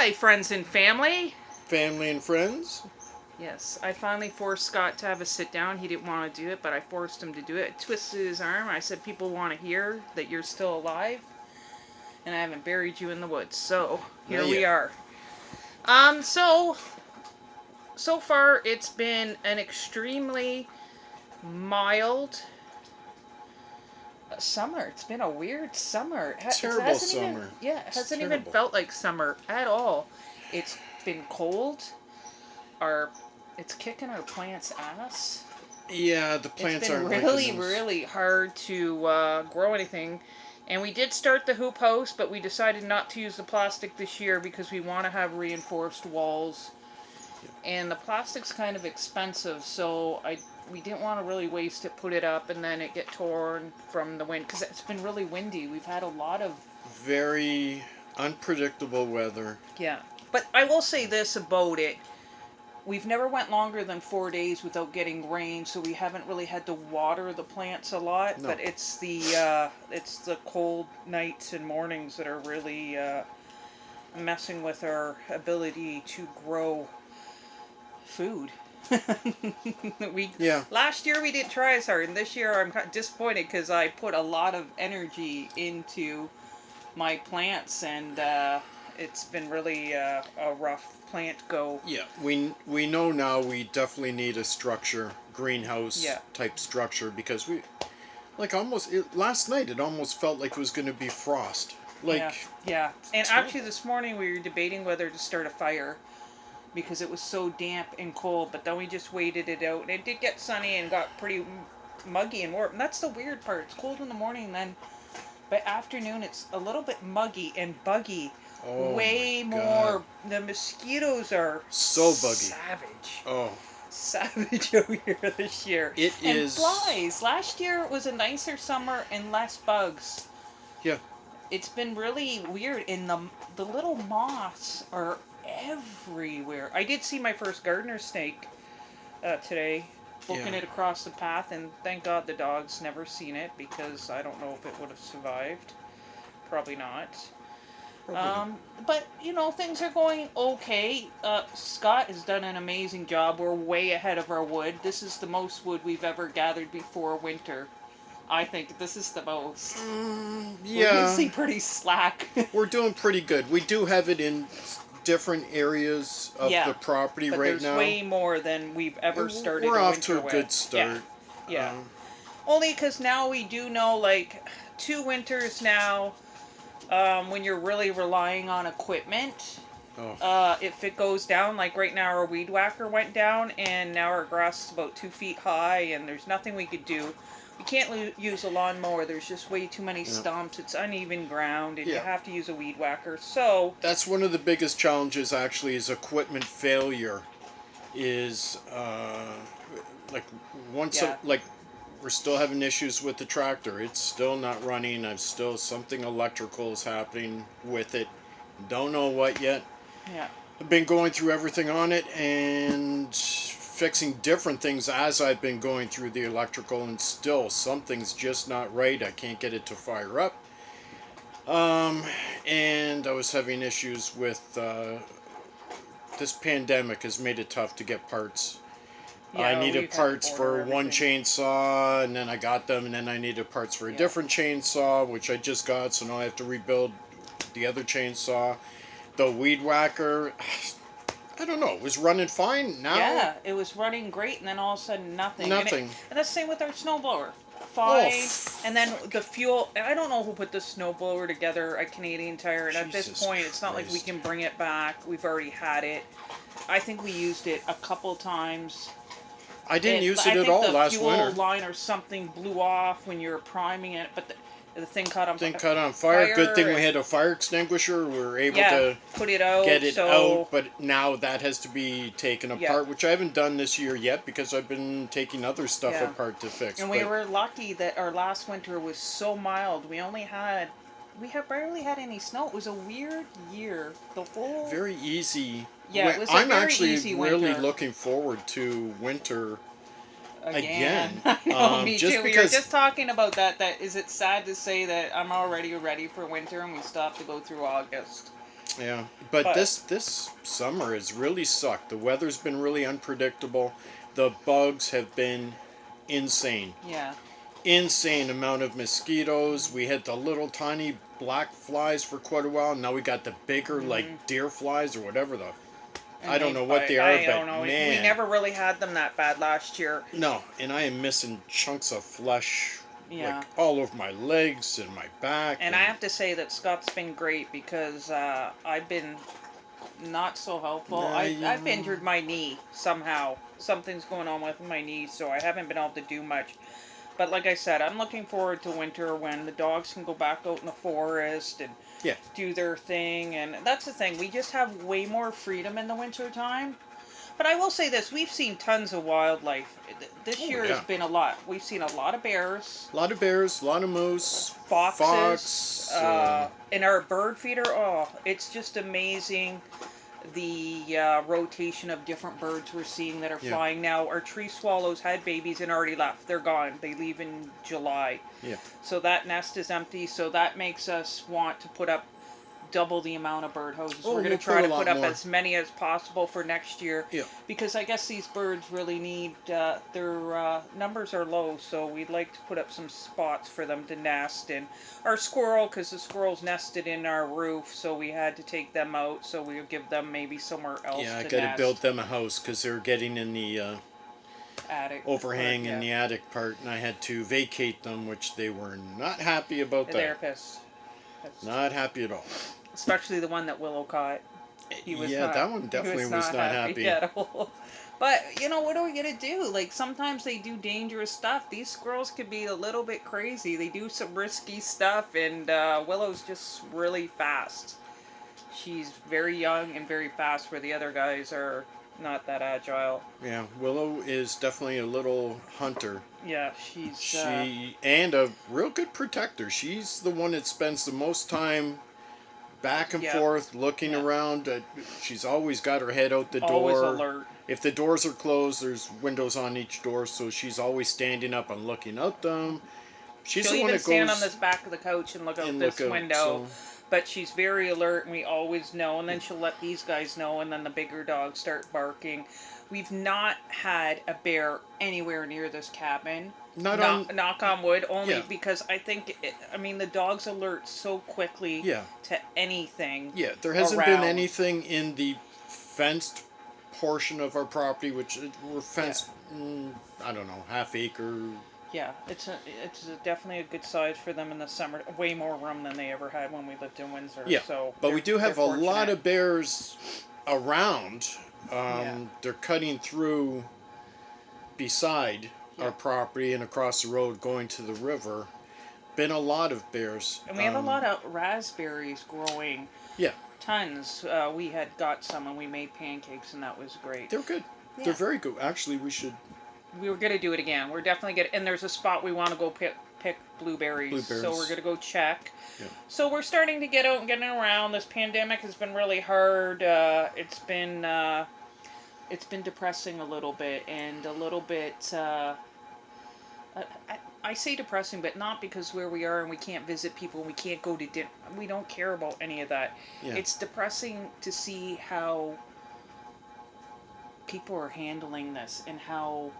Hi, friends and family. Family and friends. Yes, I finally forced Scott to have a sit down. He didn't want to do it, but I forced him to do it. I twisted his arm. I said, people want to hear that you're still alive, and I haven't buried you in the woods. So, here Not we yet. are. So far, it's been an extremely mild summer. It's been a weird summer. It Terrible hasn't even, summer. yeah, it It's hasn't even terrible. felt like summer at all. It's been cold. Our It's kicking our plants' ass. Yeah, the It's plants been aren't liking really, this. really hard to grow anything. And we did start the hoop house, but we decided not to use the plastic this year because we want to have reinforced walls. And the plastic's kind of expensive, so we didn't want to really waste it, put it up, and then it get torn from the wind because it's been really windy. We've had a lot of Very unpredictable weather. yeah. But I will say this about it: we've never went longer than 4 days without getting rain, so we haven't really had to water the plants a lot. No. But it's the cold nights and mornings that are really messing with our ability to grow food. we Yeah. Last year we didn't try as hard, and this year I'm kind of disappointed because I put a lot of energy into my plants, and it's been really a rough plant go. Yeah. We know now we definitely need a structure, greenhouse Yeah. type structure, because we like last night it almost felt like it was going to be frost. Yeah, Like yeah. And terrible. actually, this morning we were debating whether to start a fire because it was so damp and cold. But then we just waited it out, and it did get sunny and got pretty muggy and warm. And that's the weird part. It's cold in the morning, and then by afternoon it's a little bit muggy and buggy. Oh Way my more. God. The mosquitoes are So buggy. savage. Oh. Savage over here this year. It and is. flies. Last year was a nicer summer and less bugs. Yeah. It's been really weird, and the little moths are everywhere. I did see my first gardener snake today, booking Yeah. it across the path, and thank God the dog's never seen it because I don't know if it would have survived. Probably not. Probably not. But things are going okay. Scott has done an amazing job. We're way ahead of our wood. This is the most wood we've ever gathered before winter. I think this is the most. We're Yeah. usually pretty slack. We're doing pretty good. We do have it in different areas of Yeah, the property but right there's now. way more than we've ever started We're a off winter to a with. good start. Yeah. Um, Only because now we do know, like, 2 winters now, when you're really relying on equipment, oh, if it goes down, like right now our weed whacker went down, and now our grass is about 2 feet high, and there's nothing we could do. We can't use a lawnmower. There's just way too many stumps. It's uneven ground, and you Yeah. have to use a weed whacker. So, that's one of the biggest challenges. Actually, is equipment failure. Is like once yeah. like we're still having issues with the tractor. It's still not running. I've still something electrical is happening with it. Don't know what yet. Yeah. I've been going through everything on it and fixing different things as I've been going through the electrical, and still something's just not right. I can't get it to fire up. And I was having issues with this pandemic has made it tough to get parts. I Yeah, needed we've had to parts order for one everything. chainsaw, and then I got them, and then I needed parts for a Yeah. different chainsaw, which I just got, so now I have to rebuild the other chainsaw. The weed whacker, I don't know, it was running fine. Now, Yeah, it was running great, and then all of a sudden nothing. nothing. And that's the same with our snowblower. Oh, Fine. And then the fuel. I don't know who put the snowblower together at Canadian Tire, and at this Jesus point, it's not like we Christ. can bring it back. We've already had it. I think we used it a couple times. I didn't use I it at think all the last fuel winter. line or something blew off when you were priming it, but the thing caught on Thing caught on fire. Good thing we had a fire extinguisher. We were able yeah, to put it out. get it so, out, but now that has to be taken Yeah. apart, which I haven't done this year yet because I've been taking other stuff Yeah. apart to fix. And we were lucky that our last winter was so mild. We have barely had any snow. It was a weird year. The whole very easy. Yeah, it was a I'm very actually easy really winter. looking forward to winter again. I know, me just too. We were because- just talking about that. Is it sad to say that I'm already ready for winter and we still have to go through August? Yeah, but But this summer has really sucked. The weather's been really unpredictable. The bugs have been insane. yeah, Insane amount of mosquitoes. We had the little tiny black flies for quite a while. Now we got the bigger like Mhm. deer flies or whatever the and I don't they know what bite. they are, I don't but know. We man, never really had them that bad last year. no. And I am missing chunks of flesh like Yeah. all over my legs and my back. And I have to say that Scott's been great because I've been not so helpful. I've injured my knee somehow. Something's going on with my knee, so I haven't been able to do much. But like I said, I'm looking forward to winter when the dogs can go back out in the forest and Yeah. do their thing. And that's the thing. We just have way more freedom in the winter time. But I will say this: we've seen tons of wildlife. This year yeah. has been a lot. We've seen a lot of bears, A lot of bears, a lot of moose, foxes, fox. and our bird feeder. Oh, it's just amazing the rotation of different birds we're seeing that are Yeah. flying now. Our tree swallows had babies and already left. They're gone. They leave in July. Yeah. So that nest is empty. So that makes us want to put up double the amount of bird houses. Oh, We're going we'll to try put a to lot put up more. as many as possible for next year. Yeah. Because I guess these birds really need, their numbers are low, so we'd like to put up some spots for them to nest. And our squirrel, because the squirrels nested in our roof, so we had to take them out, so we would give them maybe somewhere else Yeah, I to got to nest. build them a house because they're getting in the Attic. overhang part, in the attic part, and I had to vacate them, which they were not happy about They're that. pissed. Not happy at all. Especially the one that Willow caught. He was Yeah, not, that one he definitely was not happy. at all. But you know, what are we gonna do? Like sometimes they do dangerous stuff. These squirrels could be a little bit crazy. They do some risky stuff, and Willow's just really fast. She's very young and very fast, where the other guys are not that agile. Yeah, Willow is definitely a little hunter. Yeah, she's. She and a real good protector. She's the one that spends the most time back and Yeah. forth looking Yeah. around. She's always got her head out the always door. alert. If the doors are closed, there's windows on each door, so she's always standing up and looking out them. She's She'll the one even that stand goes on this back of the couch and look out and this look out. window. So, But she's very alert, and we always know. And then she'll let these guys know, and then the bigger dogs start barking. We've not had a bear anywhere near this cabin. not on. Knock on wood, only Yeah. because I think, the dogs alert so quickly Yeah, to anything. yeah. There hasn't been around. anything in the fenced portion of our property, which we're fenced. I don't know, half acre. Yeah, it's definitely a good size for them in the summer. Way more room than they ever had when we lived in Windsor. Yeah, So, but we do have a they're lot fortunate. of bears around. Yeah. They're cutting through beside Yeah. our property and across the road going to the river. Been a lot of bears. And we have a lot of raspberries growing. Yeah. Tons. We had got some and we made pancakes, and that was great. They're good. Yeah. They're very good. Actually, we should. We were gonna do it again. We're definitely gonna. And there's a spot we want to go pick blueberries. Blueberries. So we're gonna go check. Yeah. So we're starting to get out and getting around. This pandemic has been really hard. It's been depressing a little bit, and a little bit. I say depressing, but not because where we are and we can't visit people and we can't go to dinner. We don't care about any of that. Yeah. It's depressing to see how people are handling this and how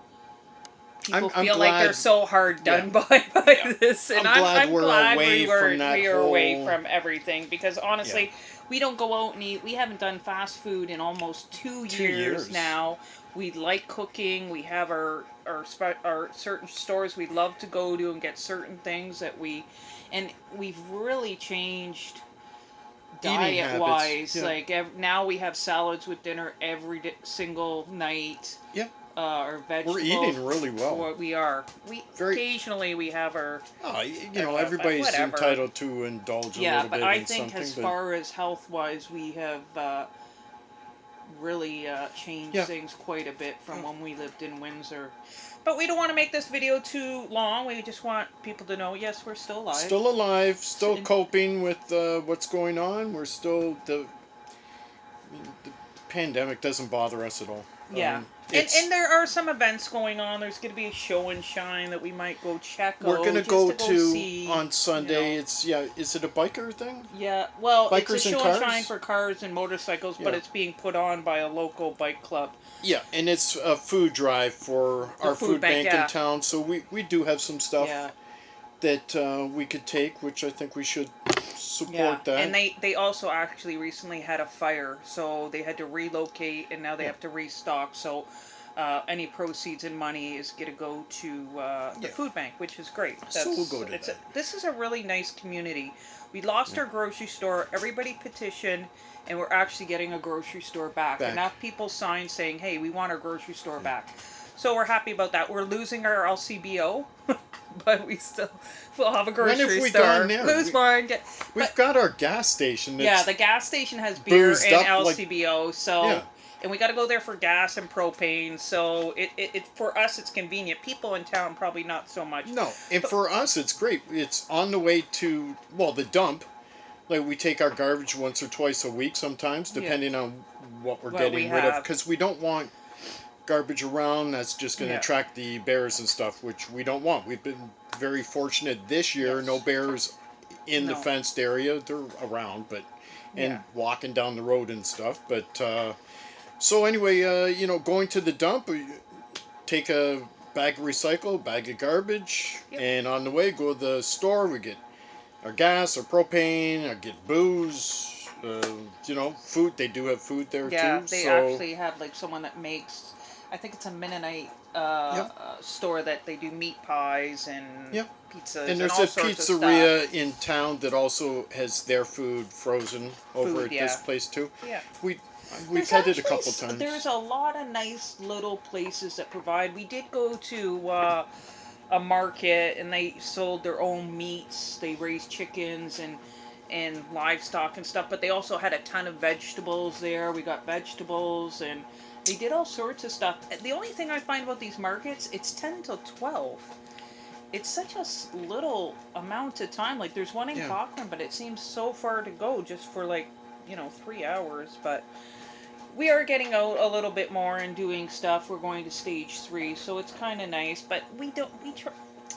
people I'm feel like they're glad- so hard done by Yeah. this. And I'm glad we're away we were, from that we are away whole- from everything, because honestly, we don't go out and eat. We haven't done fast food in almost 2 years now. We like cooking. We have our certain stores we love to go to and get certain things that and we've really changed Eating diet wise. habits, yeah. Like now we have salads with dinner every single night. Yeah. Or vegetables. We're eating really well. We are. Very- Occasionally we have our. Oh, you know, But everybody's whatever. entitled to indulge a Yeah, little but bit I in think something. as but far as health wise, we have really changed Yeah. things quite a bit from when we lived in Windsor. But we don't want to make this video too long. We just want people to know, yes, we're still alive. still alive, still In- coping with what's going on. We're still the pandemic doesn't bother us at all. Yeah. And there are some events going on. There's going to be a show and shine that we might go check out. we're gonna just go to see, on Sunday. you know. It's is it a biker thing? Yeah, well, Bikers it's a and show and cars? shine for cars and motorcycles, but Yeah. it's being put on by a local bike club. Yeah, and it's a food drive for our food bank yeah. in town. So we do have some stuff Yeah, that we could take, which I think we should support yeah. that. And they also actually recently had a fire, so they had to relocate, and now they Yeah. have to restock. So any proceeds and money is going to go to the Yeah. food bank, which is great. So we'll go to it's that. This is a really nice community. We lost our grocery store. Everybody petitioned, and we're actually getting a grocery store back. Enough people signed saying, hey, we want our grocery store back. So we're happy about that. We're losing our LCBO, but we'll have a grocery When have we store. gone there? Lose one. We've got our gas station. Yeah, That's the gas station has beer boozed and up, like- LCBO, so Yeah. and we got to go there for gas and propane. So it for us it's convenient. People in town probably not so much. No, and for us, it's great. It's on the way to, well, the dump. Like, we take our garbage once or twice a week sometimes, Yeah. depending on what we're What getting we rid of. have. Because we don't want garbage around that's just going to Yeah. attract the bears and stuff, which we don't want. We've been very fortunate this year. Yes. No bears in the No. fenced area. They're around, but, and Yeah. walking down the road and stuff. But, so anyway, going to the dump, we take a bag of recycle, bag of garbage, Yep. and on the way go to the store. We get our gas, our propane, I get booze, food. They do have food there Yeah, too. they so actually have like someone that makes. I think it's a Mennonite Yep. store that they do meat pies and Yep. pizzas and there's all a sorts of stuff. pizzeria in town that also has their food frozen over at this yeah. place too. Yeah. We've There's had it a actually couple times. There's a lot of nice little places that provide. We did go to a market and they sold their own meats. They raised chickens and livestock and stuff, but they also had a ton of vegetables there. We got vegetables and they did all sorts of stuff. The only thing I find about these markets, it's 10 till 12. It's such a little amount of time. Like there's one in Yeah. Cochrane, but it seems so far to go just for 3 hours. But we are getting out a little bit more and doing stuff. We're going to stage 3, so it's kind of nice. But Doesn't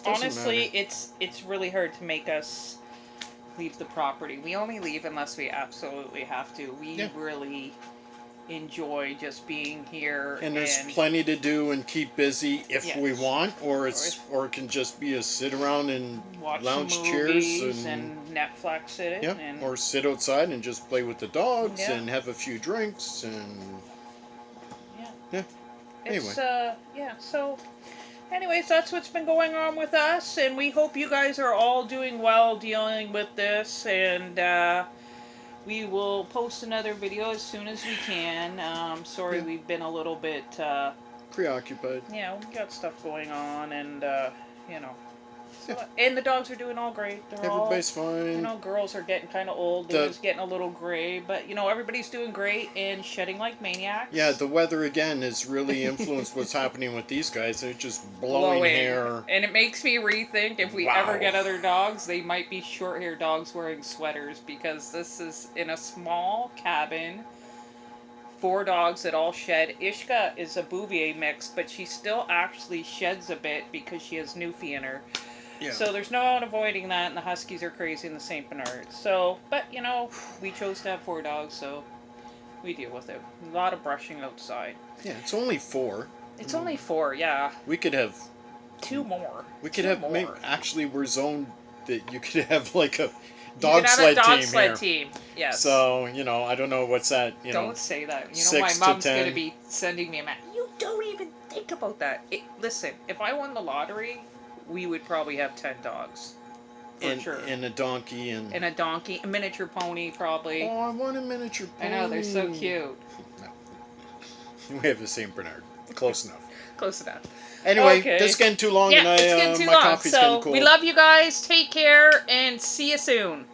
honestly, matter. it's really hard to make us leave the property. We only leave unless we absolutely have to. We Yeah. really enjoy just being here. And there's plenty to do and keep busy if Yes. we want, or it can just be a sit around and watch lounge some chairs movies and Netflix it. yeah, And or sit outside and just play with the dogs Yeah. and have a few drinks and yeah. It's, so anyways, that's what's been going on with us, and we hope you guys are all doing well dealing with this, and we will post another video as soon as we can. Sorry Yeah. we've been a little bit, Preoccupied. we got stuff going on, and, So, Yeah. and the dogs are doing all great. They're Everybody's all, fine. girls are getting kind of old. The- They're just getting a little gray, but everybody's doing great and shedding like maniacs. Yeah, the weather again has really influenced what's happening with these guys. They're just blowing hair. And it makes me rethink if we Wow. ever get other dogs, they might be short-haired dogs wearing sweaters, because this is in a small cabin. 4 dogs that all shed. Ishka is a Bouvier mix, but she still actually sheds a bit because she has Newfie in her. Yeah. So there's no avoiding that, and the Huskies are crazy in the St. Bernards. So, but we chose to have 4 dogs, so we deal with it. A lot of brushing outside. Yeah, it's only 4. It's only 4, yeah. We could have 2 more. We could 2 have more. actually we're zoned that you could have like a You dog could have sled a dog team sled here. team. Yes. So, I don't know what's that, Don't say that. My 6 to mom's 10. gonna be sending me a message. You don't even think about that. Listen, if I won the lottery, we would probably have 10 dogs. For sure. and a donkey and And a donkey, a miniature pony, probably. oh, I want a miniature I pony. know, they're so cute. We have a St. Bernard. Close enough. Close enough. Anyway, Okay. this is getting too long, Yeah, and it's getting too my long. coffee's So getting cold. we love you guys. Take care and see you soon.